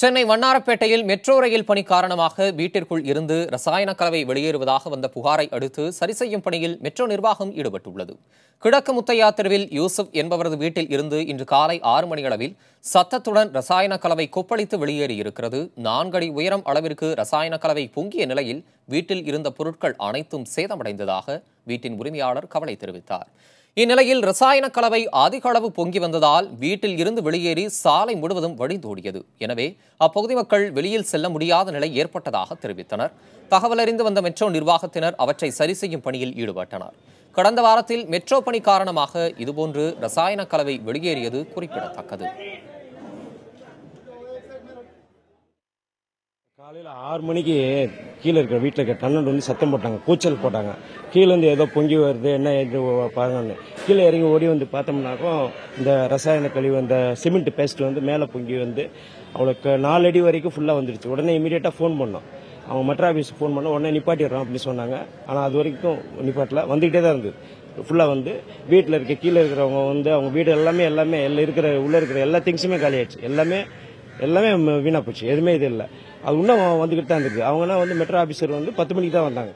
Chennai வண்ணாரப்பேட்டையில் metro rail பணி காரணமாக வீட்டிற்குள் இருந்து ரசாயன கலவை வெளியேறுவதாக வந்த புகாரை அடுத்து சரி செய்யும் பணியில் மெட்ரோ நிர்வாகம் ஈடுபட்டுள்ளது. கிழக்கு முத்தையா தெருவில் யூசுப் என்பவரது வீட்டில் இருந்து இன்று காலை 6 மணியளவில் சத்தத்துடன் ரசாயன கலவை கொப்பளித்து வெளியேறியிருக்கிறது. 4 அடி உயரம் அளவிற்கு ரசாயன கலவை பொங்கிய நிலையில் வீட்டில் இருந்த பொருட்கள் அனைத்தும் சேதமடைந்ததாக வீட்டின் உரிமையாளர் கவலை தெரிவித்தார். இந்நிலையில் ரசாயன கலவை அதிக அளவு பொங்கி வந்ததால் வீட்டில் இருந்து வெளியேறி சாலை முழுவதும் வழிந்தோடியது. எனவே அப்பகுதி மக்கள் வெளியில் செல்ல முடியாத நிலை ஏற்பட்டதாக தெரிவித்தனர். தகவல் அறிந்து வந்த மெட்ரோ நிர்வாகத்தினர் அவற்றை சரி செய்யும் பணியில் ஈடுபட்டனர். கடந்த வாரத்தில் மெட்ரோ பணி காரணமாக இதுபோன்று ரசாயன கலவை வெளியேறியது குறிப்பிடத்தக்கது. காலையில் 6 மணிக்கு கீழே இருக்கிற வீட்டில் இருக்க டன்னட் வந்து சத்தம் போட்டாங்க, கூச்சல் போட்டாங்க. கீழேருந்து ஏதோ பொங்கி வருது, என்ன இது பாருங்கன்னு கீழே இறங்கி ஓடி வந்து பார்த்தோம்னாக்கும் இந்த ரசாயன கழிவு அந்த சிமெண்ட் பேஸ்ட் வந்து மேலே பொங்கி வந்து அவளுக்கு 4 அடி வரைக்கும் ஃபுல்லாக வந்துடுச்சு. உடனே இமீடியட்டாக ஃபோன் பண்ணோம். அவங்க மெட்ரோ ஆஃபீஸுக்கு ஃபோன் பண்ண உடனே நிப்பாட்டிடுறோம் அப்படின்னு சொன்னாங்க. ஆனால் அது வரைக்கும் நிப்பாட்டல, வந்துகிட்டே தான் இருந்தது. ஃபுல்லாக வந்து வீட்டில் இருக்க கீழே இருக்கிறவங்க வந்து அவங்க வீடு எல்லாமே உள்ளே இருக்கிற எல்லா திங்ஸுமே காலி ஆயிடுச்சு. எல்லாமே வீணா போச்சு. எதுவுமே இது இல்லை. அது இன்னும் வந்துக்கிட்டு தான் இருக்குது. அவங்கன்னா வந்து மெட்ரோ ஆஃபீஸர் வந்து 10 மணிக்கு தான் வந்தாங்க.